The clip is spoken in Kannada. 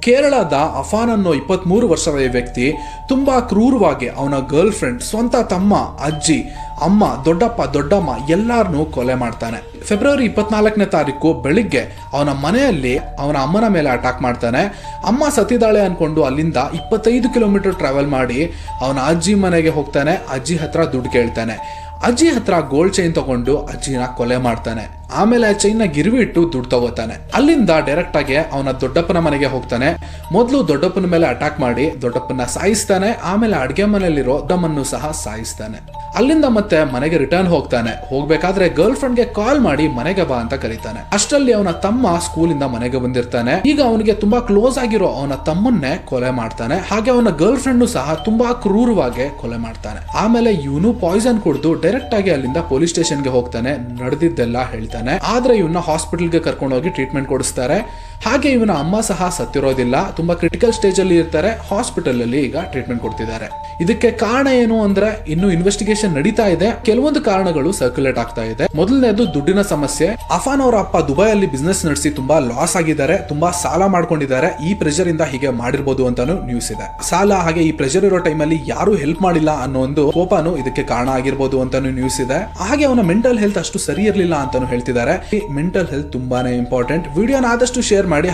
ಕೇರಳದ ಅಫಾನ್ ಅನ್ನೋ 23 ವರ್ಷದ ವ್ಯಕ್ತಿ ತುಂಬಾ ಕ್ರೂರವಾಗಿ ಅವನ ಗರ್ಲ್ ಫ್ರೆಂಡ್, ಸ್ವಂತ ತಮ್ಮ, ಅಜ್ಜಿ, ಅಮ್ಮ, ದೊಡ್ಡಪ್ಪ, ದೊಡ್ಡಮ್ಮ ಎಲ್ಲಾರನ್ನೂ ಕೊಲೆ ಮಾಡ್ತಾನೆ. ಫೆಬ್ರವರಿ 24ನೇ ತಾರೀಕು ಬೆಳಿಗ್ಗೆ ಅವನ ಮನೆಯಲ್ಲಿ ಅವನ ಅಮ್ಮನ ಮೇಲೆ ಅಟ್ಯಾಕ್ ಮಾಡ್ತಾನೆ. ಅಮ್ಮ ಸತ್ತಿದಾಳೆ ಅನ್ಕೊಂಡು ಅಲ್ಲಿಂದ 25 ಕಿಲೋಮೀಟರ್ ಟ್ರಾವೆಲ್ ಮಾಡಿ ಅವನ ಅಜ್ಜಿ ಮನೆಗೆ ಹೋಗ್ತಾನೆ. ಅಜ್ಜಿ ಹತ್ರ ದುಡ್ಡು ಕೇಳ್ತಾನೆ. ಅಜ್ಜಿ ಹತ್ರ ಗೋಲ್ಡ್ ಚೈನ್ ತಗೊಂಡು ಅಜ್ಜಿನ ಕೊಲೆ ಮಾಡ್ತಾನೆ. ಆಮೇಲೆ ಆ ಚೈನ್ ನ ಗಿರ್ವಿ ಇಟ್ಟು ದುಡ್ಡು ತಗೋತಾನೆ. ಅಲ್ಲಿಂದ ಡೈರೆಕ್ಟ್ ಆಗಿ ಅವನ ದೊಡ್ಡಪ್ಪನ ಮನೆಗೆ ಹೋಗ್ತಾನೆ. ಮೊದಲು ದೊಡ್ಡಪ್ಪನ ಮೇಲೆ ಅಟ್ಯಾಕ್ ಮಾಡಿ ದೊಡ್ಡಪ್ಪನ ಸಾಯಿಸ್ತಾನೆ. ಆಮೇಲೆ ಅಡ್ಗೆ ಮನೆಯಲ್ಲಿರೋ ದಮ್ಮನ್ನು ಸಹ ಸಾಯಿಸ್ತಾನೆ. ಅಲ್ಲಿಂದ ಮತ್ತೆ ಮನೆಗೆ ರಿಟರ್ನ್ ಹೋಗ್ತಾನೆ. ಹೋಗ್ಬೇಕಾದ್ರೆ ಗರ್ಲ್ ಫ್ರೆಂಡ್ಗೆ ಕಾಲ್ ಮಾಡಿ ಮನೆಗೆ ಬಾ ಅಂತ ಕರೀತಾನೆ. ಅಷ್ಟರಲ್ಲಿ ಅವನ ತಮ್ಮ ಸ್ಕೂಲಿಂದ ಮನೆಗೆ ಬಂದಿರ್ತಾನೆ. ಈಗ ಅವನಿಗೆ ತುಂಬಾ ಕ್ಲೋಸ್ ಆಗಿರೋ ಅವನ ತಮ್ಮನ್ನೇ ಕೊಲೆ ಮಾಡ್ತಾನೆ. ಹಾಗೆ ಅವನ ಗರ್ಲ್ ಫ್ರೆಂಡ್ ಸಹ ತುಂಬಾ ಕ್ರೂರವಾಗಿ ಕೊಲೆ ಮಾಡ್ತಾನೆ. ಆಮೇಲೆ ಇವನು ಪಾಯ್ಸನ್ ಕುಡಿದು ಡೈರೆಕ್ಟ್ ಆಗಿ ಅಲ್ಲಿಂದ ಪೊಲೀಸ್ ಸ್ಟೇಷನ್ಗೆ ಹೋಗ್ತಾನೆ. ನಡೆದಿದ್ದೆಲ್ಲ ಹೇಳ್ತಾನೆ. ಆದ್ರೆ ಇವನ್ನ ಹಾಸ್ಪಿಟಲ್ಗೆ ಕರ್ಕೊಂಡು ಹೋಗಿ ಟ್ರೀಟ್ಮೆಂಟ್ ಕೊಡಿಸ್ತಾರೆ. ಹಾಗೆ ಇವನ ಅಮ್ಮ ಸಹ ಸತ್ತಿರೋದಿಲ್ಲ, ತುಂಬಾ ಕ್ರಿಟಿಕಲ್ ಸ್ಟೇಜ್ ಅಲ್ಲಿ ಇರ್ತಾರೆ. ಹಾಸ್ಪಿಟಲ್ ಅಲ್ಲಿ ಈಗ ಟ್ರೀಟ್ಮೆಂಟ್ ಕೊಡ್ತಿದ್ದಾರೆ. ಇದಕ್ಕೆ ಕಾರಣ ಏನು ಅಂದ್ರೆ ಇನ್ನು ಇನ್ವೆಸ್ಟಿಗೇಷನ್ ನಡೀತಾ ಇದೆ. ಕೆಲವೊಂದು ಕಾರಣಗಳು ಸರ್ಕ್ಯುಲೇಟ್ ಆಗ್ತಾ ಇದೆ. ಮೊದಲನೇದು ದುಡ್ಡಿನ ಸಮಸ್ಯೆ. ಅಫಾನ್ ಅವರ ಅಪ್ಪ ದುಬೈಯಲ್ಲಿ ಬಿಸ್ನೆಸ್ ನಡೆಸಿ ತುಂಬಾ ಲಾಸ್ ಆಗಿದ್ದಾರೆ, ತುಂಬಾ ಸಾಲ ಮಾಡ್ಕೊಂಡಿದ್ದಾರೆ. ಈ ಪ್ರೆಷರ್ ಇಂದ ಹೀಗೆ ಮಾಡಿರ್ಬೋದು ಅಂತಾನು ನ್ಯೂಸ್ ಇದೆ. ಸಾಲ ಹಾಗೆ ಈ ಪ್ರೆಷರ್ ಇರೋ ಟೈಮಲ್ಲಿ ಯಾರು ಹೆಲ್ಪ್ ಮಾಡಿಲ್ಲ ಅನ್ನೋ ಒಂದು ಕೋಪನು ಇದಕ್ಕೆ ಕಾರಣ ಆಗಿರ್ಬೋದು ಅಂತಾನು ನ್ಯೂಸ್ ಇದೆ. ಹಾಗೆ ಅವನ ಮೆಂಟಲ್ ಹೆಲ್ತ್ ಅಷ್ಟು ಸರಿ ಇರಲಿಲ್ಲ ಅಂತಾನು ಹೇಳ್ತಿದ್ದಾರೆ. ಮೆಂಟಲ್ ಹೆಲ್ತ್ ತುಂಬಾನೇ ಇಂಪಾರ್ಟೆಂಟ್. ವಿಡಿಯೋನ ಆದಷ್ಟು ಶೇರ್ ಮಾಡಿ.